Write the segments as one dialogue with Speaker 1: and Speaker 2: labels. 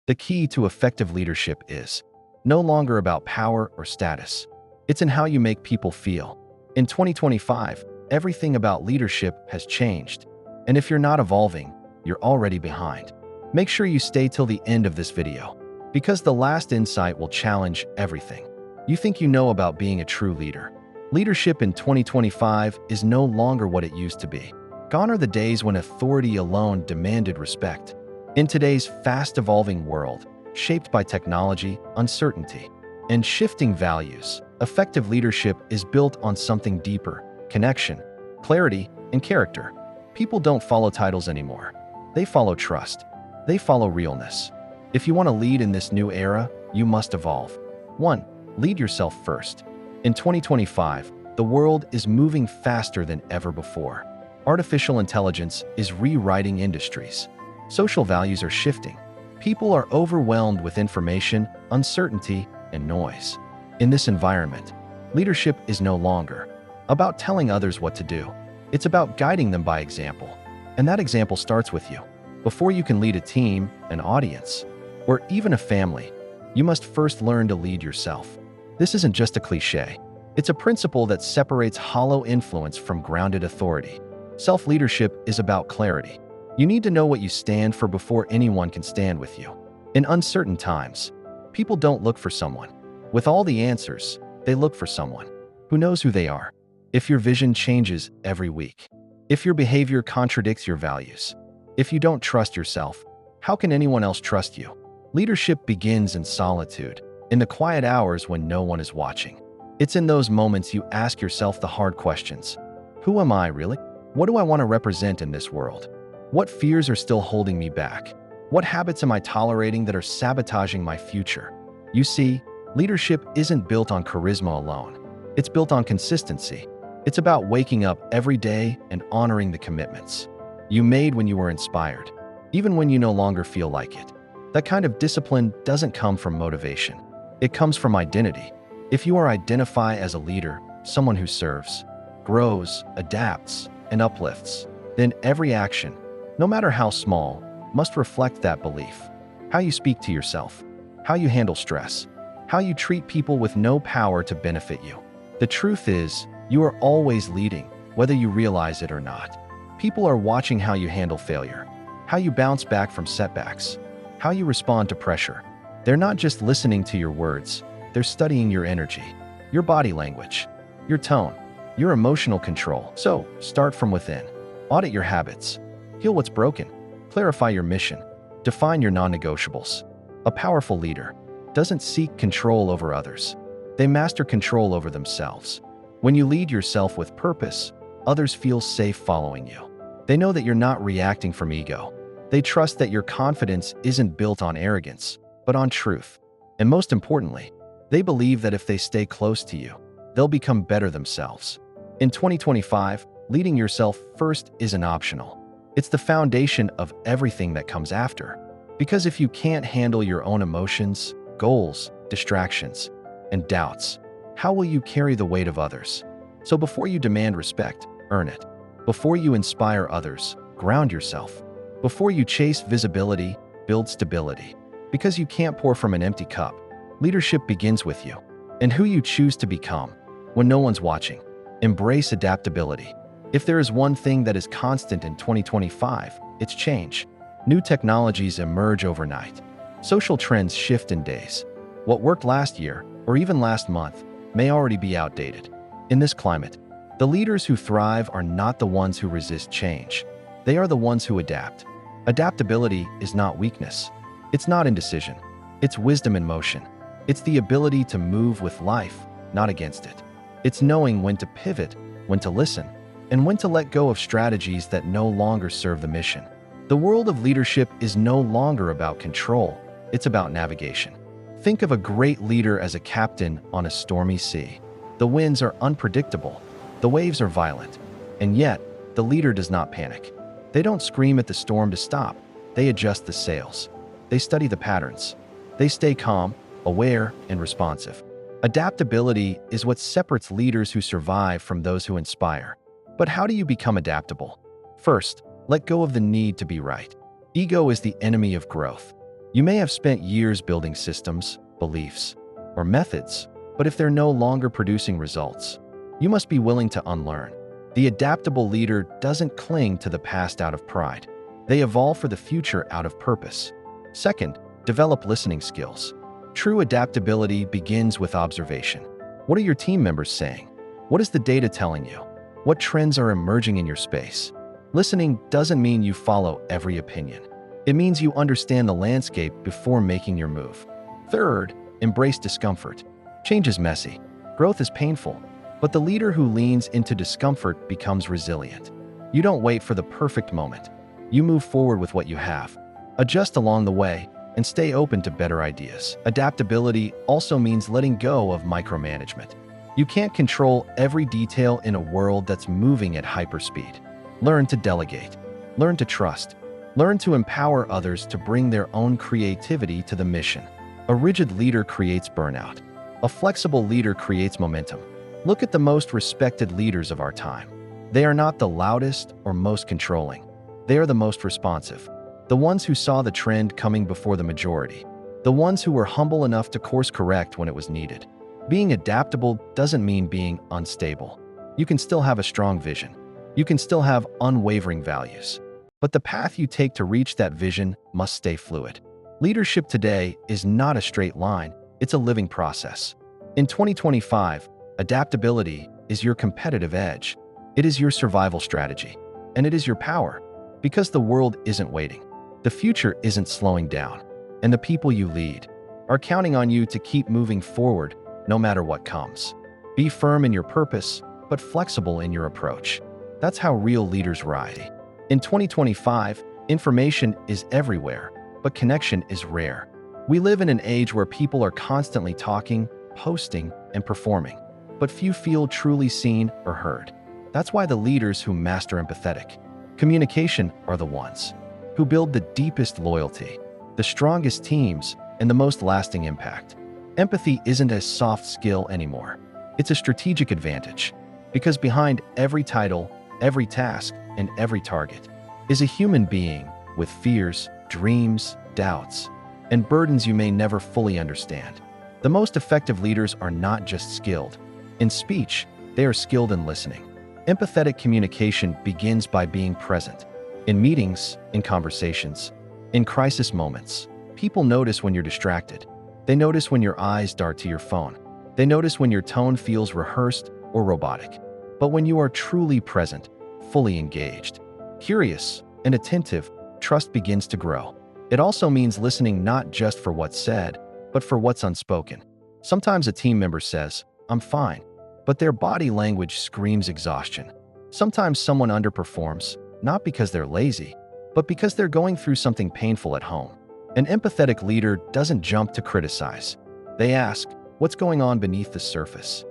Speaker 1: The key to effective leadership is no longer about power or status. It's in how you make people feel. In 2025, everything about leadership has changed. And if you're not evolving, you're already behind. Make sure you stay till the end of this video, because the last insight will challenge everything you think you know about being a true leader. Leadership in 2025 is no longer what it used to be. Gone are the days when authority alone demanded respect. In today's fast-evolving world, shaped by technology, uncertainty, and shifting values, effective leadership is built on something deeper: connection, clarity, and character. People don't follow titles anymore. They follow trust. They follow realness. If you want to lead in this new era, you must evolve. 1. Lead yourself first. In 2025, the world is moving faster than ever before. Artificial intelligence is rewriting industries. Social values are shifting. People are overwhelmed with information, uncertainty, and noise. In this environment, leadership is no longer about telling others what to do. It's about guiding them by example. And that example starts with you. Before you can lead a team, an audience, or even a family, you must first learn to lead yourself. This isn't just a cliche. It's a principle that separates hollow influence from grounded authority. Self-leadership is about clarity. You need to know what you stand for before anyone can stand with you. In uncertain times, people don't look for someone with all the answers. They look for someone who knows who they are. If your vision changes every week, if your behavior contradicts your values, if you don't trust yourself, how can anyone else trust you? Leadership begins in solitude, in the quiet hours when no one is watching. It's in those moments you ask yourself the hard questions. Who am I really? What do I want to represent in this world? What fears are still holding me back? What habits am I tolerating that are sabotaging my future? You see, leadership isn't built on charisma alone. It's built on consistency. It's about waking up every day and honoring the commitments you made when you were inspired, even when you no longer feel like it. That kind of discipline doesn't come from motivation. It comes from identity. If you identify as a leader, someone who serves, grows, adapts, and uplifts, then every action, no matter how small, must reflect that belief. How you speak to yourself, how you handle stress, how you treat people with no power to benefit you. The truth is, you are always leading, whether you realize it or not. People are watching how you handle failure, how you bounce back from setbacks, how you respond to pressure. They're not just listening to your words, they're studying your energy, your body language, your tone, your emotional control. So, start from within. Audit your habits. Heal what's broken. Clarify your mission. Define your non-negotiables. A powerful leader doesn't seek control over others. They master control over themselves. When you lead yourself with purpose, others feel safe following you. They know that you're not reacting from ego. They trust that your confidence isn't built on arrogance, but on truth. And most importantly, they believe that if they stay close to you, they'll become better themselves. In 2025, leading yourself first isn't optional. It's the foundation of everything that comes after. Because if you can't handle your own emotions, goals, distractions, and doubts, how will you carry the weight of others? So before you demand respect, earn it. Before you inspire others, ground yourself. Before you chase visibility, build stability. Because you can't pour from an empty cup. Leadership begins with you and who you choose to become when no one's watching. Embrace adaptability. If there is one thing that is constant in 2025, it's change. New technologies emerge overnight. Social trends shift in days. What worked last year, or even last month, may already be outdated. In this climate, the leaders who thrive are not the ones who resist change. They are the ones who adapt. Adaptability is not weakness. It's not indecision. It's wisdom in motion. It's the ability to move with life, not against it. It's knowing when to pivot, when to listen, and when to let go of strategies that no longer serve the mission. The world of leadership is no longer about control. It's about navigation. Think of a great leader as a captain on a stormy sea. The winds are unpredictable. The waves are violent. And yet, the leader does not panic. They don't scream at the storm to stop. They adjust the sails. They study the patterns. They stay calm, aware, and responsive. Adaptability is what separates leaders who survive from those who inspire. But how do you become adaptable? First, let go of the need to be right. Ego is the enemy of growth. You may have spent years building systems, beliefs, or methods, but if they're no longer producing results, you must be willing to unlearn. The adaptable leader doesn't cling to the past out of pride. They evolve for the future out of purpose. Second, develop listening skills. True adaptability begins with observation. What are your team members saying? What is the data telling you? What trends are emerging in your space? Listening doesn't mean you follow every opinion. It means you understand the landscape before making your move. Third, embrace discomfort. Change is messy. Growth is painful. But the leader who leans into discomfort becomes resilient. You don't wait for the perfect moment. You move forward with what you have. Adjust along the way and stay open to better ideas. Adaptability also means letting go of micromanagement. You can't control every detail in a world that's moving at hyperspeed. Learn to delegate. Learn to trust. Learn to empower others to bring their own creativity to the mission. A rigid leader creates burnout. A flexible leader creates momentum. Look at the most respected leaders of our time. They are not the loudest or most controlling. They are the most responsive. The ones who saw the trend coming before the majority. The ones who were humble enough to course correct when it was needed. Being adaptable doesn't mean being unstable. You can still have a strong vision. You can still have unwavering values. But the path you take to reach that vision must stay fluid. Leadership today is not a straight line, it's a living process. In 2025, adaptability is your competitive edge. It is your survival strategy. And it is your power. Because the world isn't waiting. The future isn't slowing down. And the people you lead are counting on you to keep moving forward no matter what comes. Be firm in your purpose, but flexible in your approach. That's how real leaders ride. In 2025, information is everywhere, but connection is rare. We live in an age where people are constantly talking, posting, and performing, but few feel truly seen or heard. That's why the leaders who master empathetic communication are the ones who build the deepest loyalty, the strongest teams, and the most lasting impact. Empathy isn't a soft skill anymore. It's a strategic advantage, because behind every title, every task, and every target is a human being with fears, dreams, doubts, and burdens you may never fully understand. The most effective leaders are not just skilled in speech, they are skilled in listening. Empathetic communication begins by being present. In meetings, in conversations, in crisis moments, people notice when you're distracted. They notice when your eyes dart to your phone. They notice when your tone feels rehearsed or robotic. But when you are truly present, fully engaged, curious, and attentive, trust begins to grow. It also means listening not just for what's said, but for what's unspoken. Sometimes a team member says, "I'm fine," but their body language screams exhaustion. Sometimes someone underperforms, not because they're lazy, but because they're going through something painful at home. An empathetic leader doesn't jump to criticize. They ask, what's going on beneath the surface?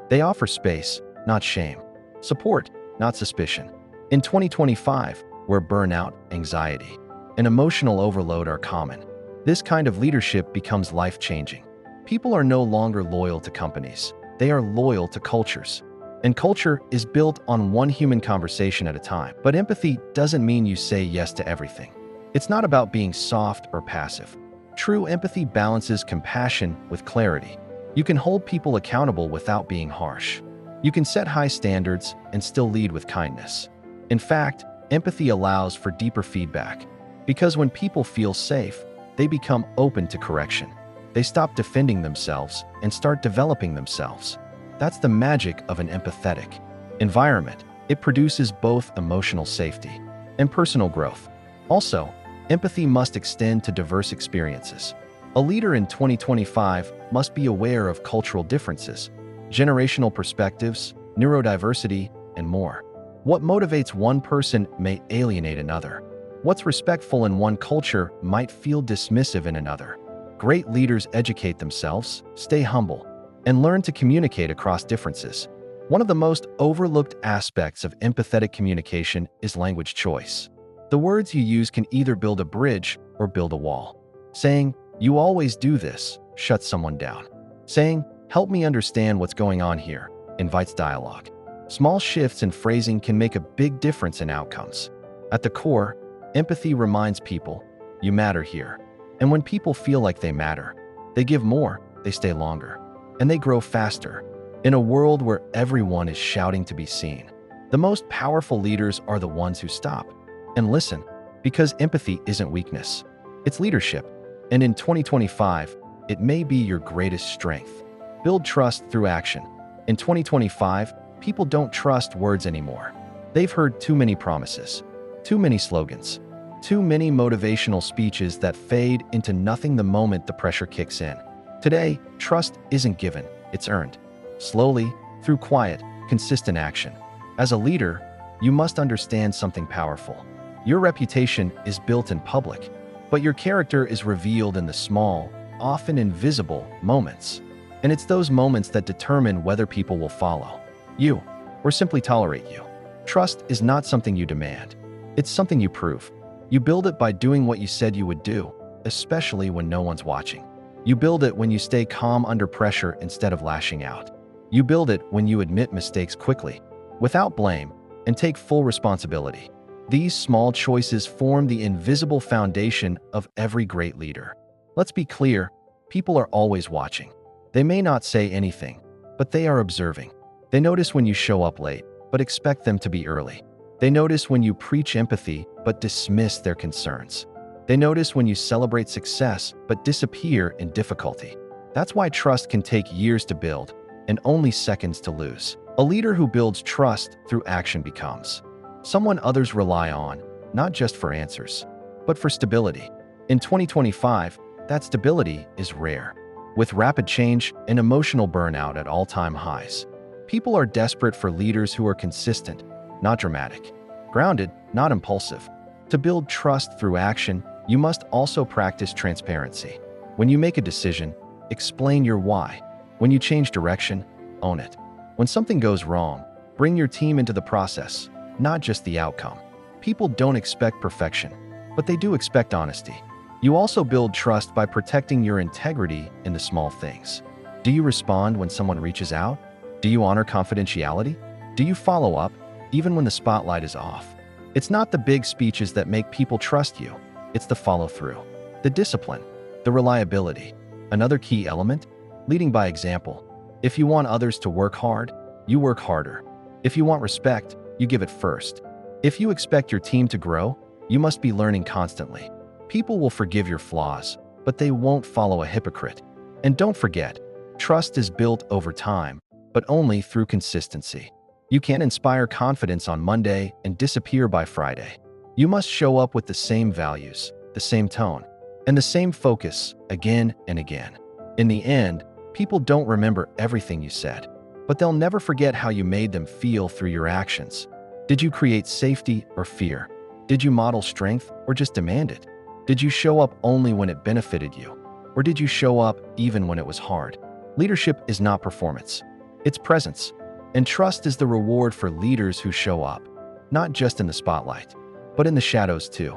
Speaker 1: They offer space, not shame. Support, not suspicion. In 2025, where burnout, anxiety, and emotional overload are common, this kind of leadership becomes life-changing. People are no longer loyal to companies. They are loyal to cultures. And culture is built on one human conversation at a time. But empathy doesn't mean you say yes to everything. It's not about being soft or passive. True empathy balances compassion with clarity. You can hold people accountable without being harsh. You can set high standards and still lead with kindness. In fact, empathy allows for deeper feedback. Because when people feel safe, they become open to correction. They stop defending themselves and start developing themselves. That's the magic of an empathetic environment. It produces both emotional safety and personal growth. Also, empathy must extend to diverse experiences. A leader in 2025 must be aware of cultural differences, generational perspectives, neurodiversity, and more. What motivates one person may alienate another. What's respectful in one culture might feel dismissive in another. Great leaders educate themselves, stay humble, and learn to communicate across differences. One of the most overlooked aspects of empathetic communication is language choice. The words you use can either build a bridge or build a wall. Saying, "You always do this," shuts someone down. Saying, "Help me understand what's going on here," invites dialogue. Small shifts in phrasing can make a big difference in outcomes. At the core, empathy reminds people, "You matter here." And when people feel like they matter, they give more, they stay longer, and they grow faster. In a world where everyone is shouting to be seen, the most powerful leaders are the ones who stop and listen, because empathy isn't weakness, it's leadership. And in 2025, it may be your greatest strength. Build trust through action. In 2025, people don't trust words anymore. They've heard too many promises, too many slogans, too many motivational speeches that fade into nothing the moment the pressure kicks in. Today, trust isn't given, it's earned. Slowly, through quiet, consistent action. As a leader, you must understand something powerful. Your reputation is built in public, but your character is revealed in the small, often invisible moments. And it's those moments that determine whether people will follow you or simply tolerate you. Trust is not something you demand. It's something you prove. You build it by doing what you said you would do, especially when no one's watching. You build it when you stay calm under pressure instead of lashing out. You build it when you admit mistakes quickly, without blame, and take full responsibility. These small choices form the invisible foundation of every great leader. Let's be clear, people are always watching. They may not say anything, but they are observing. They notice when you show up late, but expect them to be early. They notice when you preach empathy, but dismiss their concerns. They notice when you celebrate success, but disappear in difficulty. That's why trust can take years to build and only seconds to lose. A leader who builds trust through action becomes someone others rely on, not just for answers, but for stability. In 2025, that stability is rare. With rapid change and emotional burnout at all-time highs, people are desperate for leaders who are consistent, not dramatic, grounded, not impulsive. To build trust through action, you must also practice transparency. When you make a decision, explain your why. When you change direction, own it. When something goes wrong, bring your team into the process, not just the outcome. People don't expect perfection, but they do expect honesty. You also build trust by protecting your integrity in the small things. Do you respond when someone reaches out? Do you honor confidentiality? Do you follow up, even when the spotlight is off? It's not the big speeches that make people trust you. It's the follow-through, the discipline, the reliability. Another key element? Leading by example. If you want others to work hard, you work harder. If you want respect, you give it first. If you expect your team to grow, you must be learning constantly. People will forgive your flaws, but they won't follow a hypocrite. And don't forget, trust is built over time, but only through consistency. You can't inspire confidence on Monday and disappear by Friday. You must show up with the same values, the same tone, and the same focus again and again. In the end, people don't remember everything you said, but they'll never forget how you made them feel through your actions. Did you create safety or fear? Did you model strength or just demand it? Did you show up only when it benefited you? Or did you show up even when it was hard? Leadership is not performance. It's presence. And trust is the reward for leaders who show up, not just in the spotlight, but in the shadows too.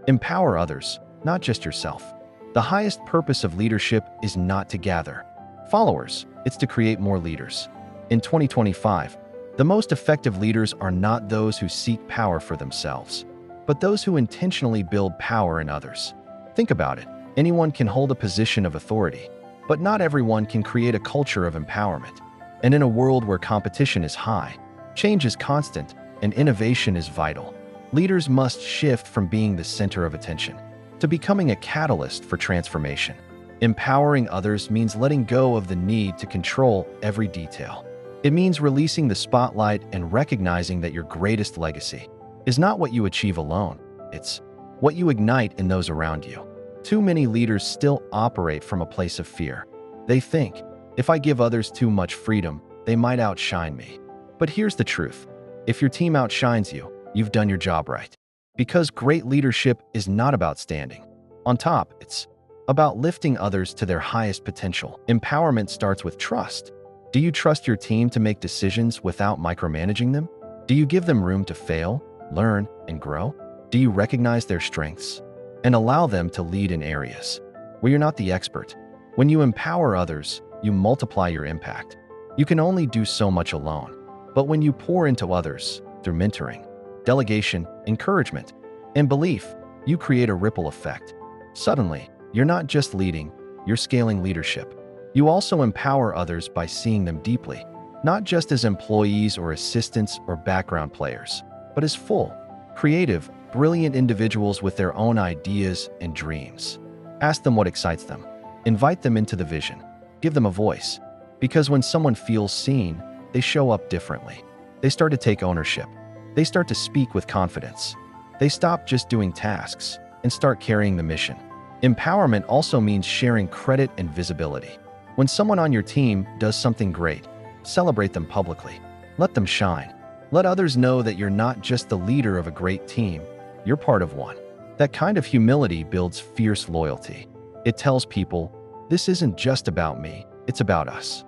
Speaker 1: Empower others, not just yourself. The highest purpose of leadership is not to gather followers, it's to create more leaders. In 2025, the most effective leaders are not those who seek power for themselves, but those who intentionally build power in others. Think about it. Anyone can hold a position of authority, but not everyone can create a culture of empowerment. And in a world where competition is high, change is constant, and innovation is vital, leaders must shift from being the center of attention to becoming a catalyst for transformation. Empowering others means letting go of the need to control every detail. It means releasing the spotlight and recognizing that your greatest legacy is not what you achieve alone, it's what you ignite in those around you. Too many leaders still operate from a place of fear. They think, if I give others too much freedom, they might outshine me. But here's the truth. If your team outshines you, you've done your job right. Because great leadership is not about standing on top, it's about lifting others to their highest potential. Empowerment starts with trust. Do you trust your team to make decisions without micromanaging them? Do you give them room to fail, learn, and grow? Do you recognize their strengths and allow them to lead in areas where you're not the expert? When you empower others, you multiply your impact. You can only do so much alone, but when you pour into others through mentoring, delegation, encouragement, and belief, you create a ripple effect. Suddenly, You're not just leading, you're scaling leadership. You also empower others by seeing them deeply, not just as employees or assistants or background players, but as full, creative, brilliant individuals with their own ideas and dreams. Ask them what excites them. Invite them into the vision. Give them a voice. Because when someone feels seen, they show up differently. They start to take ownership. They start to speak with confidence. They stop just doing tasks and start carrying the mission. Empowerment also means sharing credit and visibility. When someone on your team does something great, celebrate them publicly. Let them shine. Let others know that you're not just the leader of a great team, you're part of one. That kind of humility builds fierce loyalty. It tells people, this isn't just about me, it's about us.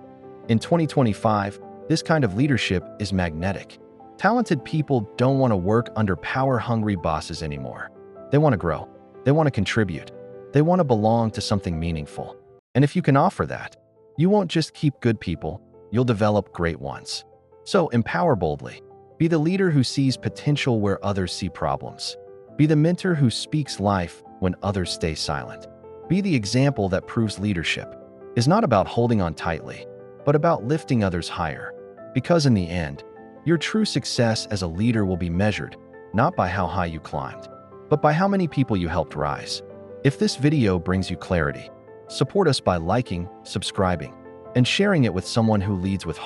Speaker 1: In 2025, this kind of leadership is magnetic. Talented people don't want to work under power-hungry bosses anymore. They want to grow. They want to contribute. They want to belong to something meaningful. And if you can offer that, you won't just keep good people, you'll develop great ones. So empower boldly. Be the leader who sees potential where others see problems. Be the mentor who speaks life when others stay silent. Be the example that proves leadership is not about holding on tightly, but about lifting others higher. Because in the end, your true success as a leader will be measured not by how high you climbed, but by how many people you helped rise. If this video brings you clarity, support us by liking, subscribing, and sharing it with someone who leads with heart.